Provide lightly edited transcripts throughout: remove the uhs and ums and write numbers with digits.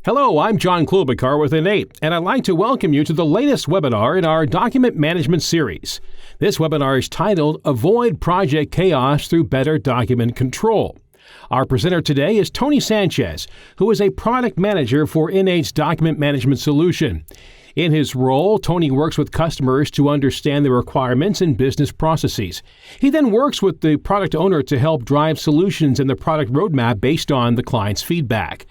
Hello, I'm John Klobuchar with InEight, and I'd like to welcome you to the latest webinar in our document management series. This webinar is titled Avoid Project Chaos Through Better Document Control. Our presenter today is Tony Sanchez, who is a product manager for InEight's document management solution. In his role, Tony works with customers to understand the requirements and business processes. He then works with the product owner to help drive solutions in the product roadmap based on the client's feedback.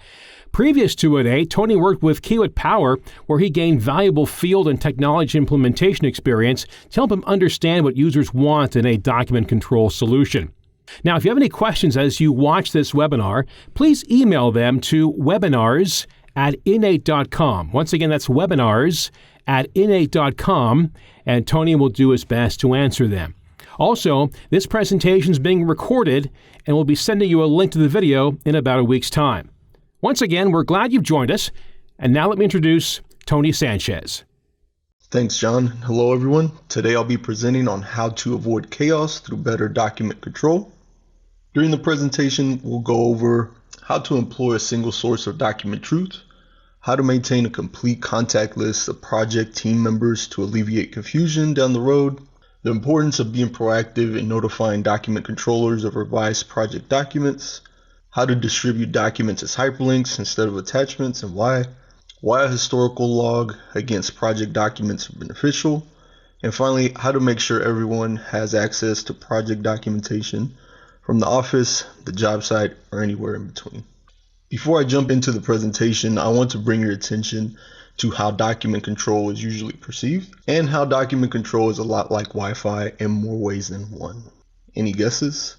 Previous to InEight, Tony worked with Kiewit Power, where he gained valuable field and technology implementation experience to help him understand what users want in a document control solution. Now, if you have any questions as you watch this webinar, please email them to webinars@ineight.com. Once again, that's webinars@ineight.com, and Tony will do his best to answer them. Also, this presentation is being recorded, and we'll be sending you a link to the video in about a week's time. Once again, we're glad you've joined us, and now let me introduce Tony Sanchez. Thanks, John. Hello, everyone. Today I'll be presenting on how to avoid chaos through better document control. During the presentation, we'll go over how to employ a single source of document truth, how to maintain a complete contact list of project team members to alleviate confusion down the road, the importance of being proactive in notifying document controllers of revised project documents, how to distribute documents as hyperlinks instead of attachments and why a historical log against project documents is beneficial, and finally, how to make sure everyone has access to project documentation from the office, the job site, or anywhere in between. Before I jump into the presentation, I want to bring your attention to how document control is usually perceived and how document control is a lot like Wi-Fi in more ways than one. Any guesses?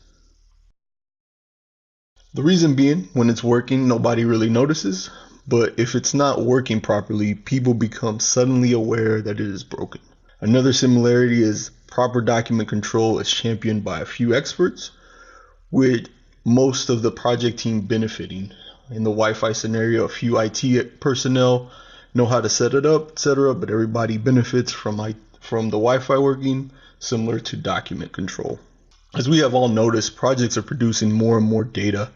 The reason being, when it's working, nobody really notices, but if it's not working properly, people become suddenly aware that it is broken. Another similarity is proper document control is championed by a few experts, with most of the project team benefiting. In the Wi-Fi scenario, a few IT personnel know how to set it up, etc., but everybody benefits from the Wi-Fi working, similar to document control. As we have all noticed, projects are producing more and more data.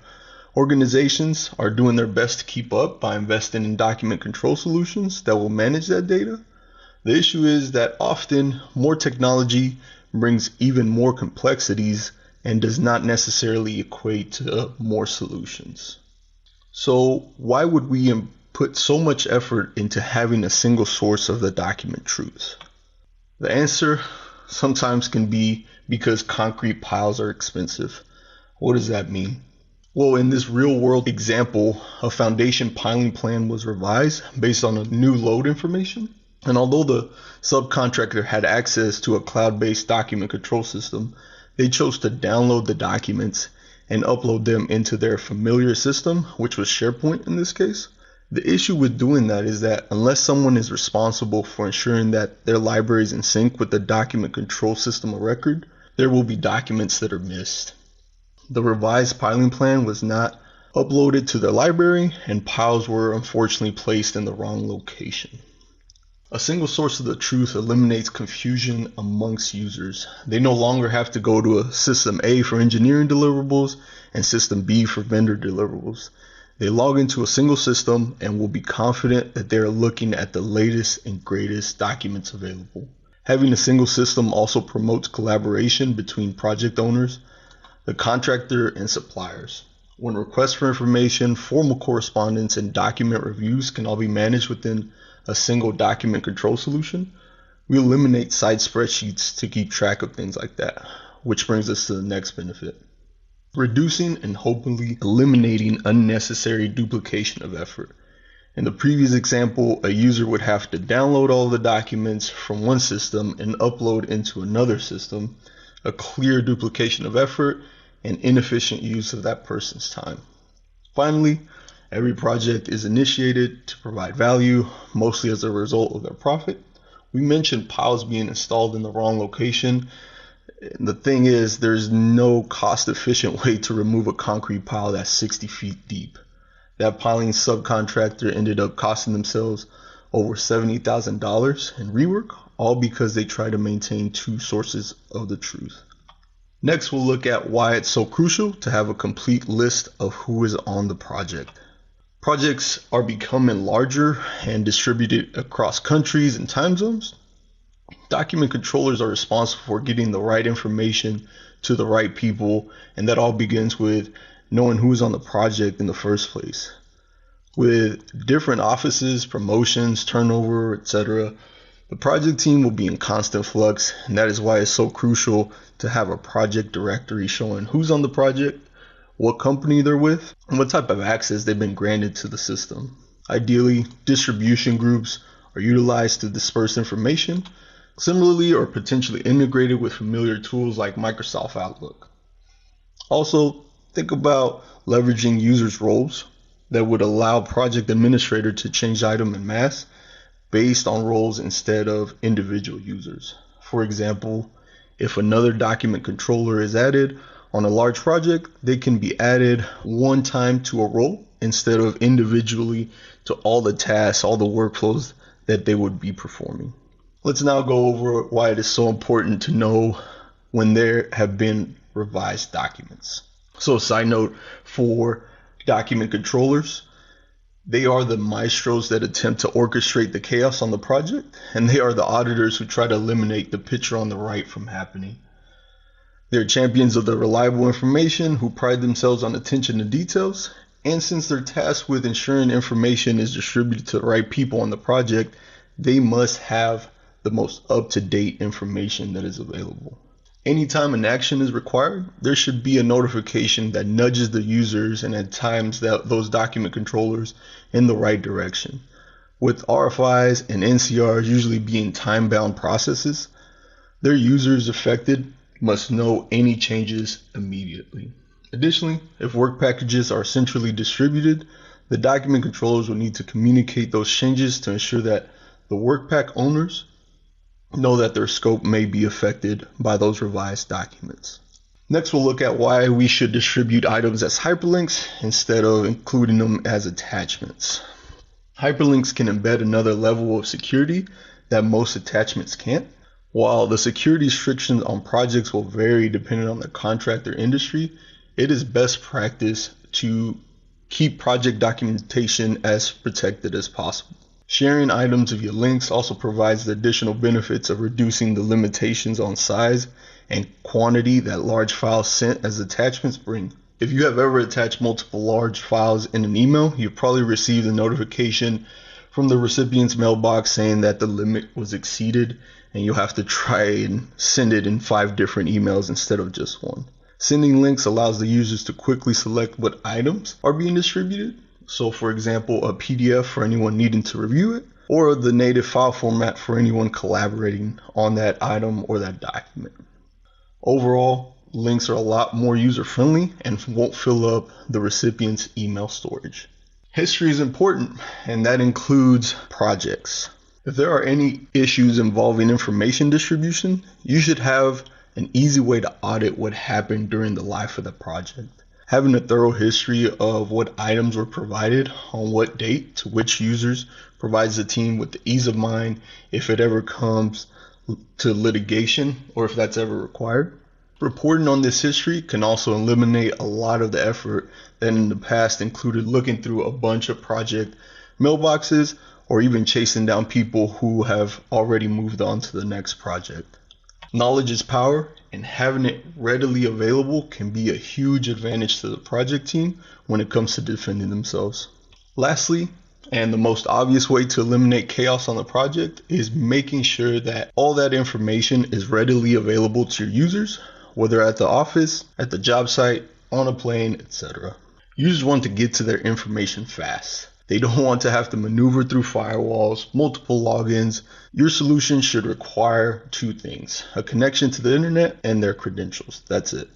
Organizations are doing their best to keep up by investing in document control solutions that will manage that data. The issue is that often more technology brings even more complexities and does not necessarily equate to more solutions. So why would we put so much effort into having a single source of the document truth? The answer sometimes can be because concrete piles are expensive. What does that mean? Well, in this real-world example, a foundation piling plan was revised based on a new load information. And although the subcontractor had access to a cloud-based document control system, they chose to download the documents and upload them into their familiar system, which was SharePoint in this case. The issue with doing that is that unless someone is responsible for ensuring that their library is in sync with the document control system of record, there will be documents that are missed. The revised piling plan was not uploaded to their library, and piles were unfortunately placed in the wrong location. A single source of the truth eliminates confusion amongst users. They no longer have to go to a system A for engineering deliverables and system B for vendor deliverables. They log into a single system and will be confident that they are looking at the latest and greatest documents available. Having a single system also promotes collaboration between project owners, the contractor, and suppliers. When requests for information, formal correspondence, and document reviews can all be managed within a single document control solution, we eliminate side spreadsheets to keep track of things like that, which brings us to the next benefit. Reducing and hopefully eliminating unnecessary duplication of effort. In the previous example, a user would have to download all the documents from one system and upload into another system, a clear duplication of effort and inefficient use of that person's time. Finally, every project is initiated to provide value, mostly as a result of their profit. We mentioned piles being installed in the wrong location. The thing is, there's no cost-efficient way to remove a concrete pile that's 60 feet deep. That piling subcontractor ended up costing themselves over $70,000 in rework, all because they try to maintain two sources of the truth. Next, we'll look at why it's so crucial to have a complete list of who is on the project. projects are becoming larger and distributed across countries and time zones, document controllers are responsible for getting the right information to the right people, and that all begins with knowing who's on the project in the first place. With different offices, promotions, turnover, etc., the project team will be in constant flux, and that is why it's so crucial to have a project directory showing who's on the project, what company they're with, and what type of access they've been granted to the system. Ideally, distribution groups are utilized to disperse information, similarly or potentially integrated with familiar tools like Microsoft Outlook. Also, think about leveraging users' roles that would allow project administrator to change item en masse based on roles instead of individual users. For example, if another document controller is added on a large project, they can be added one time to a role instead of individually to all the tasks, all the workflows that they would be performing. Let's now go over why it is so important to know when there have been revised documents. So, side note for document controllers, they are the maestros that attempt to orchestrate the chaos on the project, and they are the auditors who try to eliminate the picture on the right from happening. They're champions of the reliable information who pride themselves on attention to details, and since they're tasked with ensuring information is distributed to the right people on the project, they must have the most up-to-date information that is available. Anytime an action is required, there should be a notification that nudges the users and at times those document controllers in the right direction. With RFIs and NCRs usually being time-bound processes, their users affected must know any changes immediately. Additionally, if work packages are centrally distributed, the document controllers will need to communicate those changes to ensure that the work pack owners know that their scope may be affected by those revised documents. Next, we'll look at why we should distribute items as hyperlinks instead of including them as attachments. Hyperlinks can embed another level of security that most attachments can't. While the security restrictions on projects will vary depending on the contract or industry, it is best practice to keep project documentation as protected as possible. Sharing items via links also provides the additional benefits of reducing the limitations on size and quantity that large files sent as attachments bring. If you have ever attached multiple large files in an email, you've probably received a notification from the recipient's mailbox saying that the limit was exceeded, and you'll have to try and send it in 5 different emails instead of just one. Sending links allows the users to quickly select what items are being distributed. So for example, a PDF for anyone needing to review it, or the native file format for anyone collaborating on that item or that document. Overall, links are a lot more user-friendly and won't fill up the recipient's email storage. History is important, and that includes projects. If there are any issues involving information distribution, you should have an easy way to audit what happened during the life of the project. Having a thorough history of what items were provided on what date to which users provides the team with the ease of mind if it ever comes to litigation or if that's ever required. Reporting on this history can also eliminate a lot of the effort that in the past included looking through a bunch of project mailboxes or even chasing down people who have already moved on to the next project. Knowledge is power, and having it readily available can be a huge advantage to the project team when it comes to defending themselves. Lastly, and the most obvious way to eliminate chaos on the project is making sure that all that information is readily available to your users, whether at the office, at the job site, on a plane, etc. Users want to get to their information fast. They don't want to have to maneuver through firewalls, multiple logins. Your solution should require 2 things: a connection to the internet and their credentials. That's it.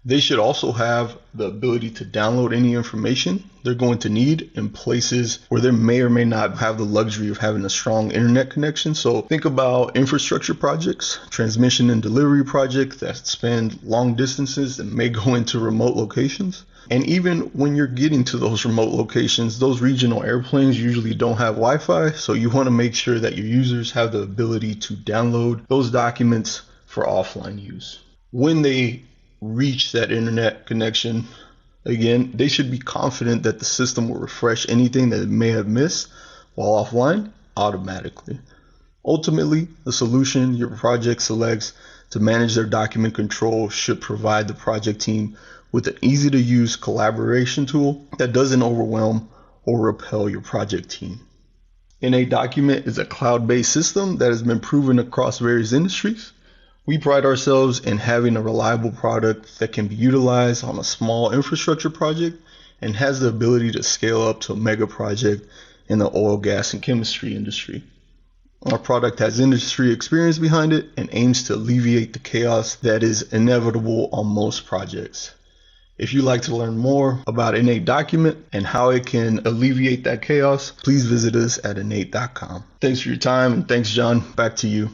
They should also have the ability to download any information they're going to need in places where they may or may not have the luxury of having a strong internet connection. So think about infrastructure projects, transmission and delivery projects that span long distances and may go into remote locations. And even when you're getting to those remote locations, those regional airplanes usually don't have Wi-Fi, so you want to make sure that your users have the ability to download those documents for offline use. When they reach that internet connection, Again, they should be confident that the system will refresh anything that it may have missed while offline automatically. Ultimately, the solution your project selects to manage their document control should provide the project team with an easy-to-use collaboration tool that doesn't overwhelm or repel your project team. InEight Document is a cloud-based system that has been proven across various industries. We pride ourselves in having a reliable product that can be utilized on a small infrastructure project and has the ability to scale up to a mega project in the oil, gas, and chemistry industry. Our product has industry experience behind it and aims to alleviate the chaos that is inevitable on most projects. If you'd like to learn more about InEight Document and how it can alleviate that chaos, please visit us at InEight.com. Thanks for your time, and thanks, John. Back to you.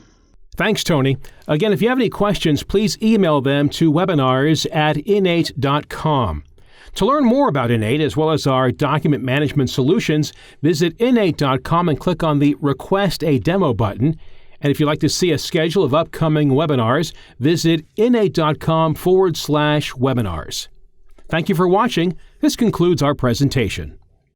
Thanks, Tony. Again, if you have any questions, please email them to webinars@InEight.com. To learn more about InEight as well as our document management solutions, visit InEight.com and click on the Request a Demo button. And if you'd like to see a schedule of upcoming webinars, visit InEight.com/webinars. Thank you for watching. This concludes our presentation.